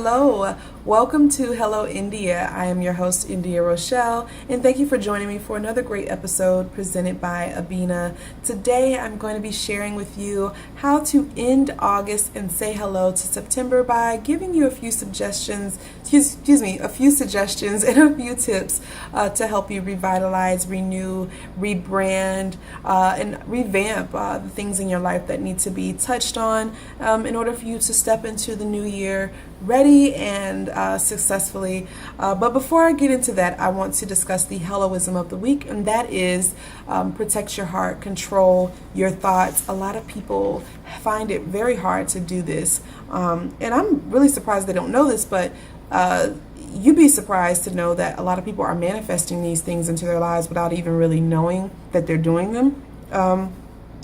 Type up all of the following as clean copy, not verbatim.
hello. Welcome to Hello India. I am your host, India Rochelle, and thank you for joining me for another great episode presented by Abina. Today, I'm going to be sharing with you how to end August and say hello to September by giving you a few suggestions, a few suggestions and a few tips to help you revitalize, renew, rebrand, and revamp the things in your life that need to be touched on in order for you to step into the new year ready and successfully. But before I get into that, I want to discuss the helloism of the week, and that is protect your heart, control your thoughts. A lot of people find it very hard to do this, and I'm really surprised they don't know this, but you'd be surprised to know that a lot of people are manifesting these things into their lives without even really knowing that they're doing them.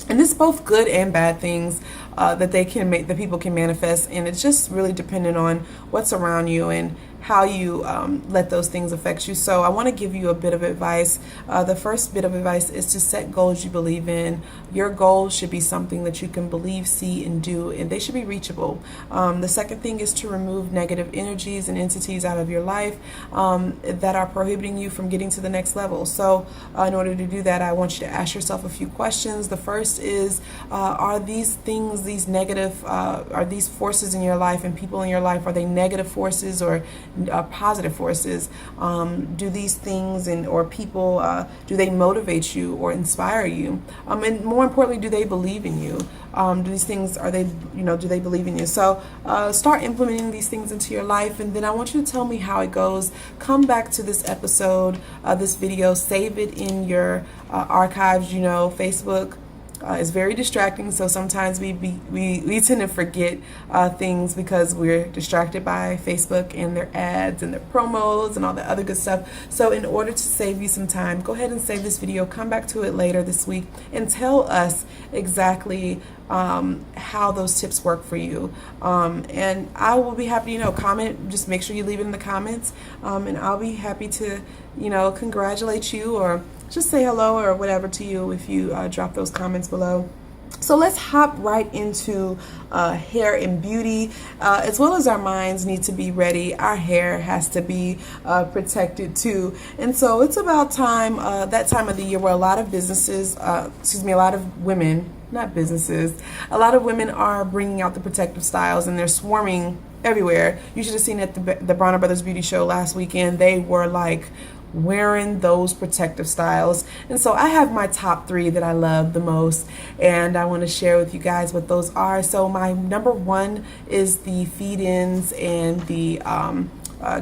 And it's both good and bad things that they can make, that people can manifest, and it's just really dependent on what's around you and how you let those things affect you. So I want to give you a bit of advice. The first bit of advice is to set goals you believe in. Your goals should be something that you can believe, see, and do, and they should be reachable. The second thing is to remove negative energies and entities out of your life that are prohibiting you from getting to the next level. So in order to do that, I want you to ask yourself a few questions. The first is, are these things, these negative, are these forces in your life and people in your life, are they negative forces or positive forces? Do these things or people, do they motivate you or inspire you? And more importantly, do they believe in you? Do these things, do they believe in you? So start implementing these things into your life, and then I want you to tell me how it goes. Come back to this episode, this video, save it in your archives. Facebook is very distracting, so sometimes we tend to forget things because we're distracted by Facebook and their ads and their promos and all the other good stuff. So in order to save you some time, go ahead and save this video, come back to it later this week, and tell us exactly how those tips work for you. And I will be happy, comment, just make sure you leave it in the comments, and I'll be happy to, congratulate you or just say hello or whatever to you if you drop those comments below. So let's hop right into hair and beauty. As well as our minds need to be ready, our hair has to be protected too. And so it's about time, that time of the year where a lot of businesses, a lot of women, not businesses, a lot of women are bringing out the protective styles, and they're swarming everywhere. You should have seen at the Bronner Brothers Beauty Show last weekend. They were like wearing those protective styles. And so I have my top 3 that I love the most, and I want to share with you guys what those are. So my number 1 is the feed-ins and the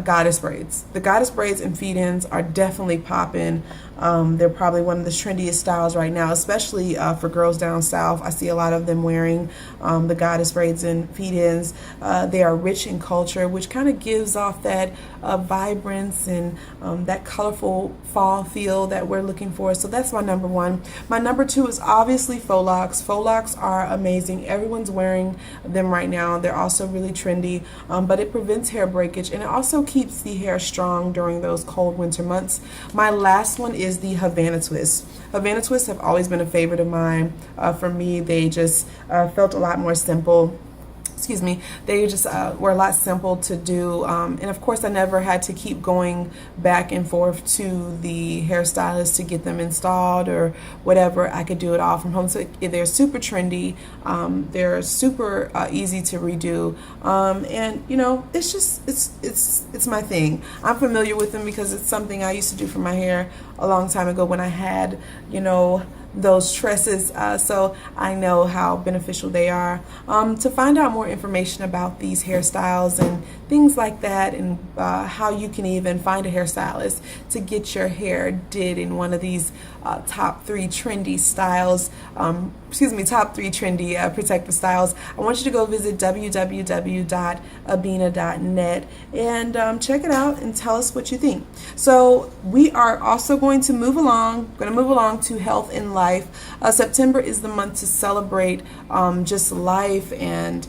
goddess braids. The goddess braids and feed-ins are definitely popping. They're probably one of the trendiest styles right now, especially for girls down south. I see a lot of them wearing the goddess braids and feed-ins. They are rich in culture, which kind of gives off that vibrance and that colorful fall feel that we're looking for. So that's my number 1. My number 2 is obviously faux locks. Faux locks are amazing. Everyone's wearing them right now. They're also really trendy, but it prevents hair breakage, and it also keeps the hair strong during those cold winter months. My last one is the Havana twist. Havana twists have always been a favorite of mine. For me, they just felt a lot more simple. They just were a lot simple to do, and of course I never had to keep going back and forth to the hairstylist to get them installed or whatever. I could do it all from home. So they're super trendy, they're super easy to redo, and it's just it's my thing. I'm familiar with them because it's something I used to do for my hair a long time ago when I had those tresses, so I know how beneficial they are. To find out more information about these hairstyles and things like that, and how you can even find a hairstylist to get your hair did in one of these top 3 trendy styles, top 3 trendy protective styles, I want you to go visit www.abina.net and check it out and tell us what you think. So we are also going to move along to health and life. September is the month to celebrate just life and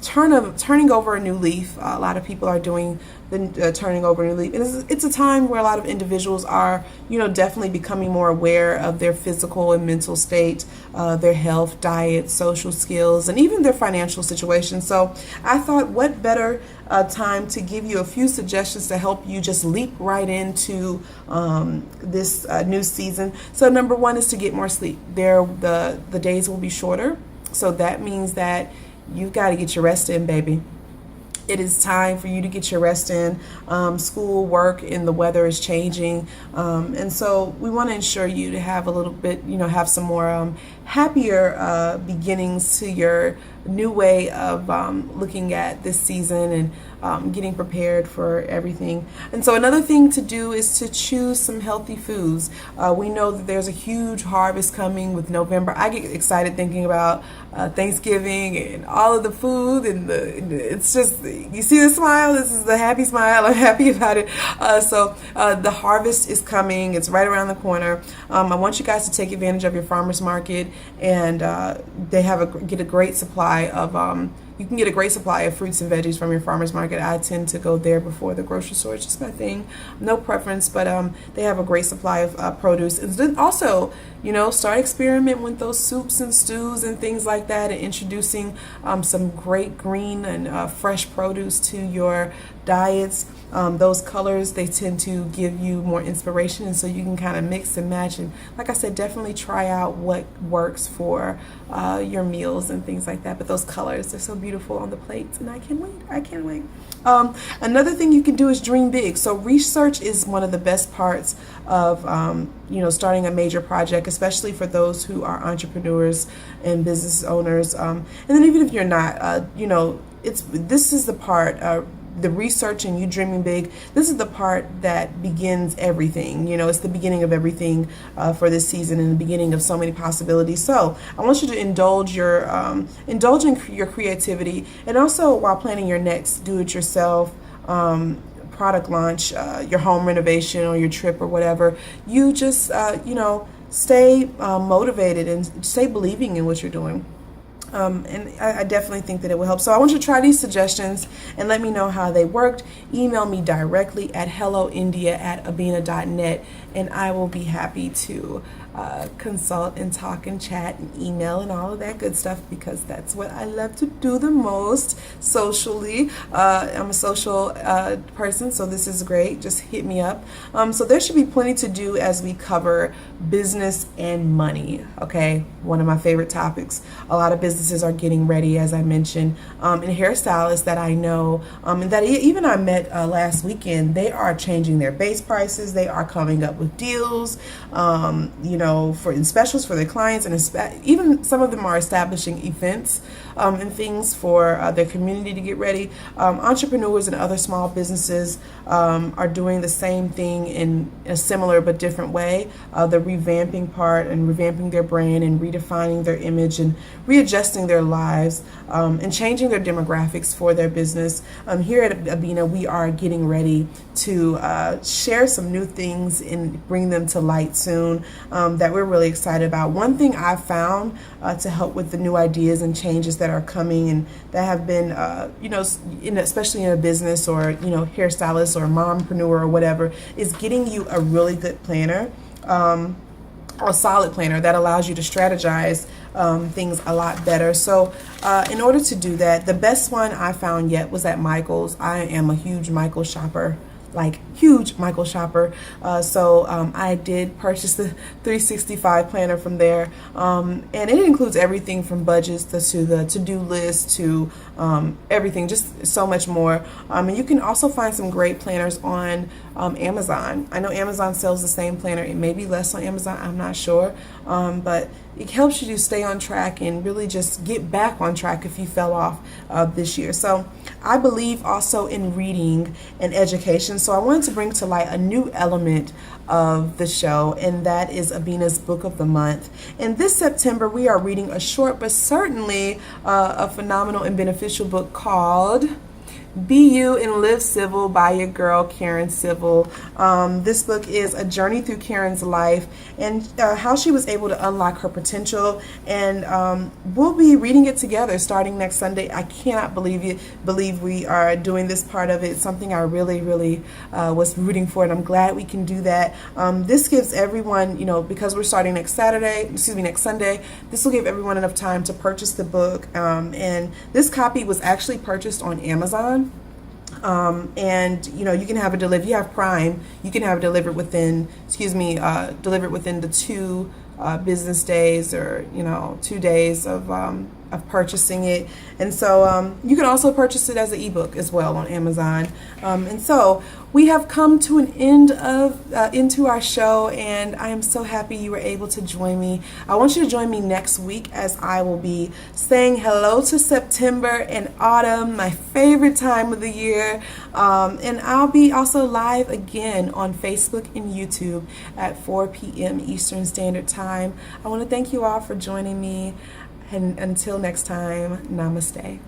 turning over a new leaf. A lot of people are doing the turning over a new leaf. It's a time where a lot of individuals are, definitely becoming more aware of their physical and mental state, their health, diet, social skills, and even their financial situation. So I thought, what better time to give you a few suggestions to help you just leap right into this new season. So number one is to get more sleep. The days will be shorter, so that means that you've got to get your rest in, baby. It is time for you to get your rest in. School, work, and the weather is changing. And so we want to ensure you to have a little bit, have some more happier beginnings to your new way of looking at this season and getting prepared for everything. And so another thing to do is to choose some healthy foods. We know that there's a huge harvest coming with November. I get excited thinking about Thanksgiving and all of the food, and it's just, you see the smile. This is the happy smile. I'm happy about it. So the harvest is coming. It's right around the corner. I want you guys to take advantage of your farmers market, and they get a great supply of you can get a great supply of fruits and veggies from your farmers market. I tend to go there before the grocery store. It's just my thing. No preference, but they have a great supply of produce. And then also, start experimenting with those soups and stews and things like that, and introducing some great green and fresh produce to your diets. Those colors, they tend to give you more inspiration, and so you can kind of mix and match. And like I said, definitely try out what works for your meals and things like that. But those colors, they're so beautiful on the plates, and I can't wait. Another thing you can do is dream big. So research is one of the best parts of starting a major project, especially for those who are entrepreneurs and business owners. And then even if you're not, this is the part. The research and you dreaming big, this is the part that begins everything. It's the beginning of everything for this season, and the beginning of so many possibilities. So I want you to indulge in your creativity, and also while planning your next do-it-yourself product launch, your home renovation or your trip or whatever, you just stay motivated and stay believing in what you're doing. And I definitely think that it will help. So I want you to try these suggestions and let me know how they worked. Email me directly at helloindia@abina.net, and I will be happy to consult and talk and chat and email and all of that good stuff, because that's what I love to do the most socially. I'm a social person, so this is great. Just hit me up. So there should be plenty to do as we cover business and money. Okay, one of my favorite topics. A lot of businesses are getting ready, as I mentioned, and hairstylists that I know, and that even I met last weekend, they are changing their base prices. They are coming up with deals, for specials for their clients, and even some of them are establishing events and things for their community to get ready. Entrepreneurs and other small businesses are doing the same thing in a similar but different way. The revamping part, and revamping their brand, and redefining their image, and readjusting their lives, and changing their demographics for their business. Here at Abina, we are getting ready to share some new things and bring them to light soon that we're really excited about. One thing I found to help with the new ideas and changes that are coming and that have been, especially in a business or, hairstylist or mompreneur or whatever, is getting you a really good planner. A solid planner that allows you to strategize things a lot better. So in order to do that, the best one I found yet was at Michael's. I am a huge Michael's shopper. So I did purchase the 365 planner from there, and it includes everything from budgets to the to-do list to everything, just so much more. And you can also find some great planners on Amazon. I know Amazon sells the same planner. It may be less on Amazon, I'm not sure, but it helps you to stay on track and really just get back on track if you fell off this year. So I believe also in reading and education. So I wanted to bring to light a new element of the show, and that is Abina's Book of the Month. And this September, we are reading a short but certainly a phenomenal and beneficial book called Be You and Live Civil by your girl, Karen Civil. This book is a journey through Karen's life and how she was able to unlock her potential. And we'll be reading it together starting next Sunday. I cannot believe we are doing this part of it. It's something I really was rooting for, and I'm glad we can do that. This gives everyone, because we're starting next Sunday, this will give everyone enough time to purchase the book. And this copy was actually purchased on Amazon. And you can have it delivered. If you have Prime, you can have it delivered within the 2 business days, or 2 days of purchasing it. And so you can also purchase it as an ebook as well on Amazon. And so we have come to an end into our show, and I am so happy you were able to join me. I want you to join me next week as I will be saying hello to September and autumn, my favorite time of the year. And I'll be also live again on Facebook and YouTube at 4 p.m. Eastern Standard Time. I want to thank you all for joining me. And until next time, namaste.